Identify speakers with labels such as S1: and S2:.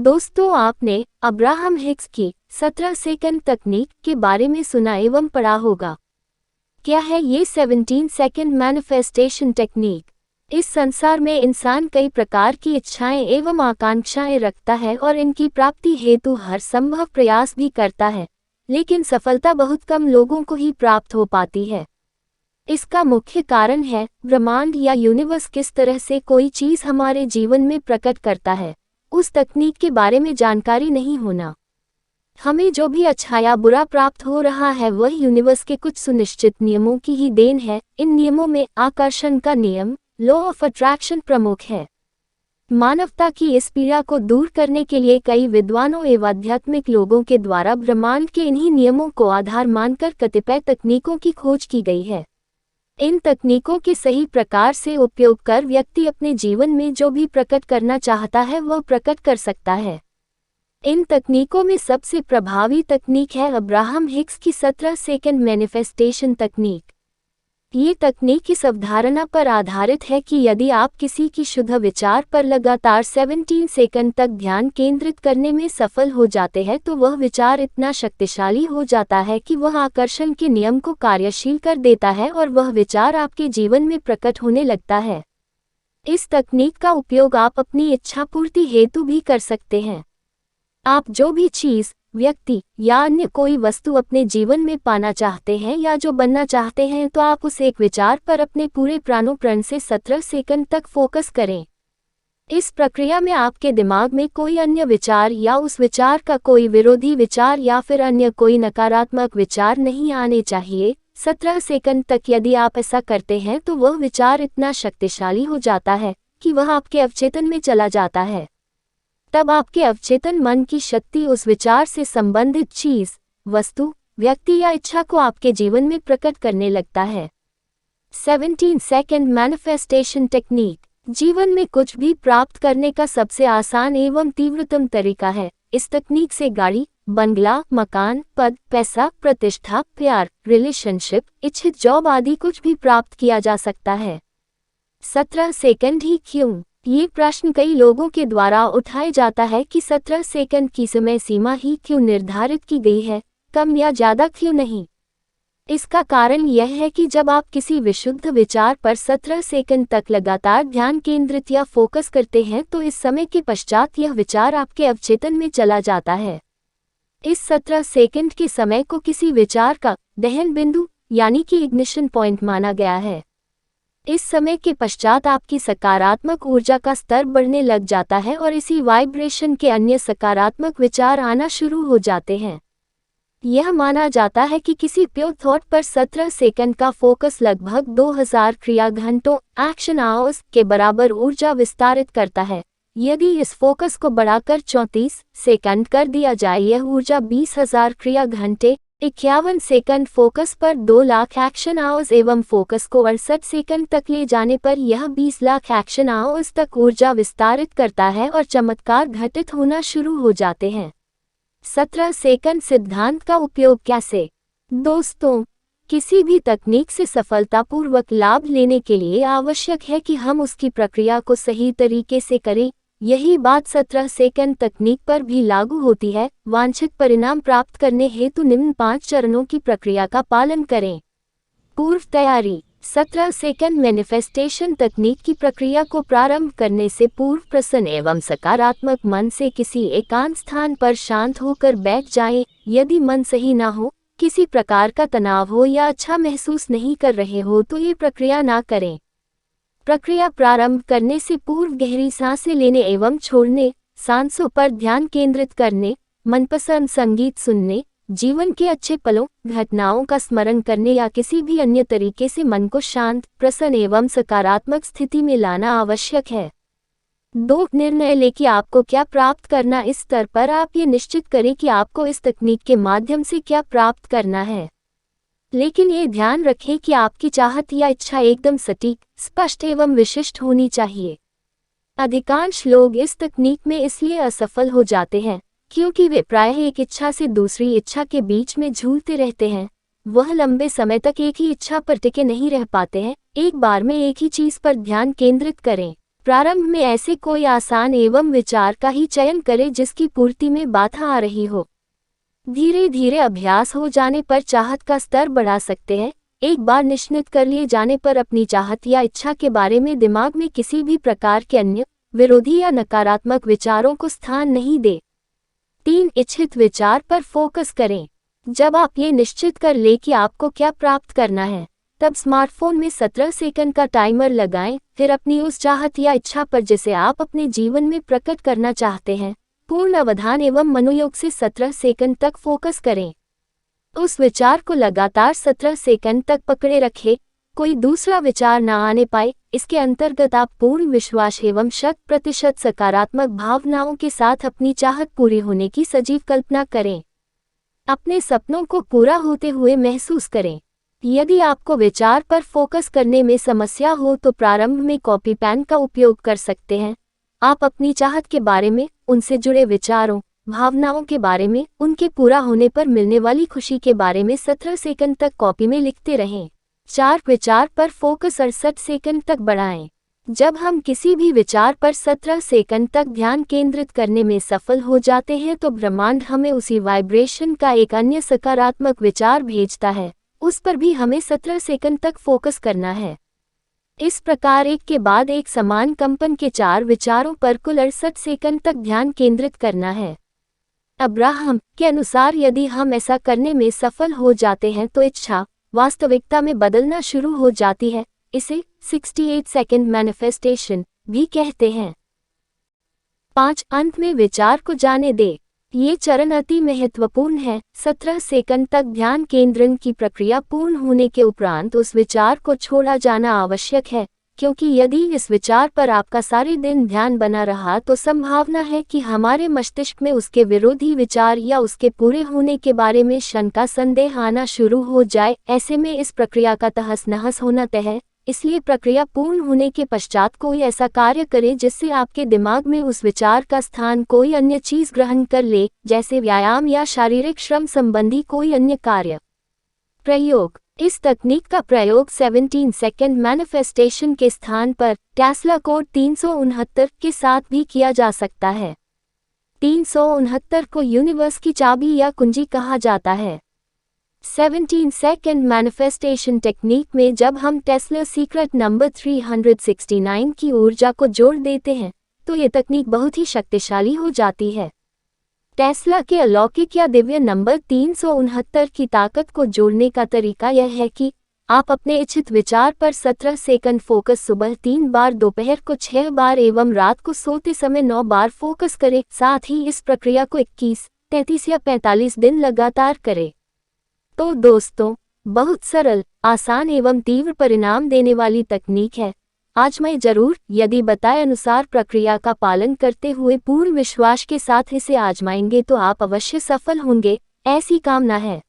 S1: दोस्तों, आपने Abraham Hicks की 17 सेकंड तकनीक के बारे में सुना एवं पढ़ा होगा। क्या है ये 17 सेकंड मैनिफेस्टेशन टेक्निक? इस संसार में इंसान कई प्रकार की इच्छाएं एवं आकांक्षाएं रखता है और इनकी प्राप्ति हेतु हर संभव प्रयास भी करता है, लेकिन सफलता बहुत कम लोगों को ही प्राप्त हो पाती है। इसका मुख्य कारण है ब्रह्मांड या यूनिवर्स किस तरह से कोई चीज हमारे जीवन में प्रकट करता है, उस तकनीक के बारे में जानकारी नहीं होना। हमें जो भी अच्छा या बुरा प्राप्त हो रहा है वह यूनिवर्स के कुछ सुनिश्चित नियमों की ही देन है। इन नियमों में आकर्षण का नियम, लॉ ऑफ अट्रैक्शन प्रमुख है। मानवता की इस पीड़ा को दूर करने के लिए कई विद्वानों एवं आध्यात्मिक लोगों के द्वारा ब्रह्मांड के इन्हीं नियमों को आधार मानकर कतिपय तकनीकों की खोज की गई है। इन तकनीकों के सही प्रकार से उपयोग कर व्यक्ति अपने जीवन में जो भी प्रकट करना चाहता है वह प्रकट कर सकता है। इन तकनीकों में सबसे प्रभावी तकनीक है अब्राहम हिक्स की 17 सेकंड मैनिफेस्टेशन तकनीक। ये तकनीक इस अवधारणा पर आधारित है कि यदि आप किसी की शुद्ध विचार पर लगातार 17 सेकंड तक ध्यान केंद्रित करने में सफल हो जाते हैं तो वह विचार इतना शक्तिशाली हो जाता है कि वह आकर्षण के नियम को कार्यशील कर देता है और वह विचार आपके जीवन में प्रकट होने लगता है। इस तकनीक का उपयोग आप अपनी इच्छा पूर्ति हेतु भी कर सकते हैं। आप जो भी चीज, व्यक्ति या अन्य कोई वस्तु अपने जीवन में पाना चाहते हैं या जो बनना चाहते हैं तो आप उस एक विचार पर अपने पूरे प्राणोपण से 17 सेकंड तक फोकस करें। इस प्रक्रिया में आपके दिमाग में कोई अन्य विचार या उस विचार का कोई विरोधी विचार या फिर अन्य कोई नकारात्मक विचार नहीं आने चाहिए। 17 सेकंड तक यदि आप ऐसा करते हैं तो वह विचार इतना शक्तिशाली हो जाता है कि वह आपके अवचेतन में चला जाता है। तब आपके अवचेतन मन की शक्ति उस विचार से संबंधित चीज, वस्तु, व्यक्ति या इच्छा को आपके जीवन में प्रकट करने लगता है। 17 सेकंड मैनिफेस्टेशन टेक्निक जीवन में कुछ भी प्राप्त करने का सबसे आसान एवं तीव्रतम तरीका है। इस तकनीक से गाड़ी, बंगला, मकान, पद, पैसा, प्रतिष्ठा, प्यार, रिलेशनशिप, इच्छित जॉब आदि कुछ भी प्राप्त किया जा सकता है। 17 सेकंड ही क्यों? ये प्रश्न कई लोगों के द्वारा उठाया जाता है कि 17 सेकंड की समय सीमा ही क्यों निर्धारित की गई है, कम या ज्यादा क्यों नहीं? इसका कारण यह है कि जब आप किसी विशुद्ध विचार पर 17 सेकंड तक लगातार ध्यान केंद्रित या फोकस करते हैं तो इस समय के पश्चात यह विचार आपके अवचेतन में चला जाता है। इस 17 सेकंड के समय को किसी विचार का दहन बिंदु यानी कि इग्निशन पॉइंट माना गया है। इस समय के पश्चात आपकी सकारात्मक ऊर्जा का स्तर बढ़ने लग जाता है और इसी वाइब्रेशन के अन्य सकारात्मक विचार आना शुरू हो जाते हैं। यह माना जाता है कि किसी प्योर थॉट पर 17 सेकंड का फोकस लगभग 2000 क्रिया घंटों एक्शन आवर्स के बराबर ऊर्जा विस्तारित करता है। यदि इस फोकस को बढ़ाकर 34 सेकंड कर दिया जाए, यह ऊर्जा 20,000 क्रिया घंटे 51 सेकंड फोकस पर 2 लाख एक्शन आवर्स एवं फोकस को 68 सेकंड तक ले जाने पर यह 20 लाख एक्शन आवर्स तक ऊर्जा विस्तारित करता है और चमत्कार घटित होना शुरू हो जाते हैं। 17 सेकंड सिद्धांत का उपयोग कैसे? दोस्तों, किसी भी तकनीक से सफलतापूर्वक लाभ लेने के लिए आवश्यक है कि हम उसकी प्रक्रिया को सही तरीके से करें। यही बात 17 सेकंड तकनीक पर भी लागू होती है। वांछित परिणाम प्राप्त करने हेतु निम्न 5 चरणों की प्रक्रिया का पालन करें। पूर्व तैयारी। 17 सेकंड मैनिफेस्टेशन तकनीक की प्रक्रिया को प्रारंभ करने से पूर्व प्रसन्न एवं सकारात्मक मन से किसी एकांत स्थान पर शांत होकर बैठ जाएं। यदि मन सही ना हो, किसी प्रकार का तनाव हो या अच्छा महसूस नहीं कर रहे हो तो ये प्रक्रिया ना करें। प्रक्रिया प्रारंभ करने से पूर्व गहरी सांसें लेने एवं छोड़ने, सांसों पर ध्यान केंद्रित करने, मनपसंद संगीत सुनने, जीवन के अच्छे पलों, घटनाओं का स्मरण करने या किसी भी अन्य तरीके से मन को शांत, प्रसन्न एवं सकारात्मक स्थिति में लाना आवश्यक है। 2 निर्णय लें कि आपको क्या प्राप्त करना। इस स्तर पर आप ये निश्चित करें कि आपको इस तकनीक के माध्यम से क्या प्राप्त करना है, लेकिन ये ध्यान रखें कि आपकी चाहत या इच्छा एकदम सटीक, स्पष्ट एवं विशिष्ट होनी चाहिए। अधिकांश लोग इस तकनीक में इसलिए असफल हो जाते हैं क्योंकि वे प्रायः एक इच्छा से दूसरी इच्छा के बीच में झूलते रहते हैं। वह लंबे समय तक एक ही इच्छा पर टिके नहीं रह पाते हैं। एक बार में एक ही चीज पर ध्यान केंद्रित करें। प्रारंभ में ऐसे कोई आसान एवं विचार का ही चयन करें जिसकी पूर्ति में बाधा आ रही हो। धीरे धीरे अभ्यास हो जाने पर चाहत का स्तर बढ़ा सकते हैं। एक बार निश्चित कर लिए जाने पर अपनी चाहत या इच्छा के बारे में दिमाग में किसी भी प्रकार के अन्य, विरोधी या नकारात्मक विचारों को स्थान नहीं दे। 3. इच्छित विचार पर फोकस करें। जब आप ये निश्चित कर ले कि आपको क्या प्राप्त करना है, तब स्मार्टफोन में 17 सेकंड का टाइमर लगाएं, फिर अपनी उस चाहत या इच्छा पर जिसे आप अपने जीवन में प्रकट करना चाहते हैं, पूर्ण अवधान एवं मनोयोग से 17 सेकंड तक फोकस करें। उस विचार को लगातार 17 सेकंड तक पकड़े रखें, कोई दूसरा विचार न आने पाए। इसके अंतर्गत आप पूर्ण विश्वास एवं 100% सकारात्मक भावनाओं के साथ अपनी चाहत पूरी होने की सजीव कल्पना करें। अपने सपनों को पूरा होते हुए महसूस करें। यदि आपको विचार पर फोकस करने में समस्या हो तो प्रारंभ में कॉपी पेन का उपयोग कर सकते हैं। आप अपनी चाहत के बारे में, उनसे जुड़े विचारों, भावनाओं के बारे में, उनके पूरा होने पर मिलने वाली खुशी के बारे में 17 सेकंड तक कॉपी में लिखते रहें। 4. विचार पर फोकस 68 सेकंड तक बढ़ाएं। जब हम किसी भी विचार पर 17 सेकंड तक ध्यान केंद्रित करने में सफल हो जाते हैं तो ब्रह्मांड हमें उसी वाइब्रेशन का एक अन्य सकारात्मक विचार भेजता है। उस पर भी हमें 17 सेकंड तक फोकस करना है। इस प्रकार एक के बाद एक समान कंपन के 4 विचारों पर कुल 68 सेकंड तक ध्यान केंद्रित करना है। अब्राहम के अनुसार यदि हम ऐसा करने में सफल हो जाते हैं तो इच्छा वास्तविकता में बदलना शुरू हो जाती है। इसे 68 सेकंड मैनिफेस्टेशन भी कहते हैं। 5. अंत में विचार को जाने दे। ये चरण अति महत्वपूर्ण है। 17 सेकंड तक ध्यान केंद्रण की प्रक्रिया पूर्ण होने के उपरांत उस विचार को छोड़ा जाना आवश्यक है, क्योंकि यदि इस विचार पर आपका सारे दिन ध्यान बना रहा तो संभावना है कि हमारे मस्तिष्क में उसके विरोधी विचार या उसके पूरे होने के बारे में शंका संदेह आना शुरू हो जाए। ऐसे में इस प्रक्रिया का तहस नहस होना तय है। इसलिए प्रक्रिया पूर्ण होने के पश्चात कोई ऐसा कार्य करें जिससे आपके दिमाग में उस विचार का स्थान कोई अन्य चीज ग्रहण कर ले, जैसे व्यायाम या शारीरिक श्रम संबंधी कोई अन्य कार्य। प्रयोग। इस तकनीक का प्रयोग 17 सेकंड मैनिफेस्टेशन के स्थान पर टेस्ला कोड 369 के साथ भी किया जा सकता है। 369 को यूनिवर्स की चाबी या कुंजी कहा जाता है। 17 सेकंड मैनिफेस्टेशन टेक्निक में जब हम टेस्ला सीक्रेट नंबर 369 की ऊर्जा को जोड़ देते हैं तो ये तकनीक बहुत ही शक्तिशाली हो जाती है। टेस्ला के अलौकिक या दिव्य नंबर 369 की ताकत को जोड़ने का तरीका यह है कि आप अपने इच्छित विचार पर 17 सेकंड फोकस सुबह 3 बार, दोपहर को 6 बार एवं रात को सोते समय 9 बार फोकस करें। साथ ही इस प्रक्रिया को 21, 33 या 45 दिन लगातार करें। तो दोस्तों, बहुत सरल, आसान एवं तीव्र परिणाम देने वाली तकनीक है। आजमाएं जरूर। यदि बताए अनुसार प्रक्रिया का पालन करते हुए पूर्ण विश्वास के साथ इसे आजमाएंगे तो आप अवश्य सफल होंगे, ऐसी कामना है।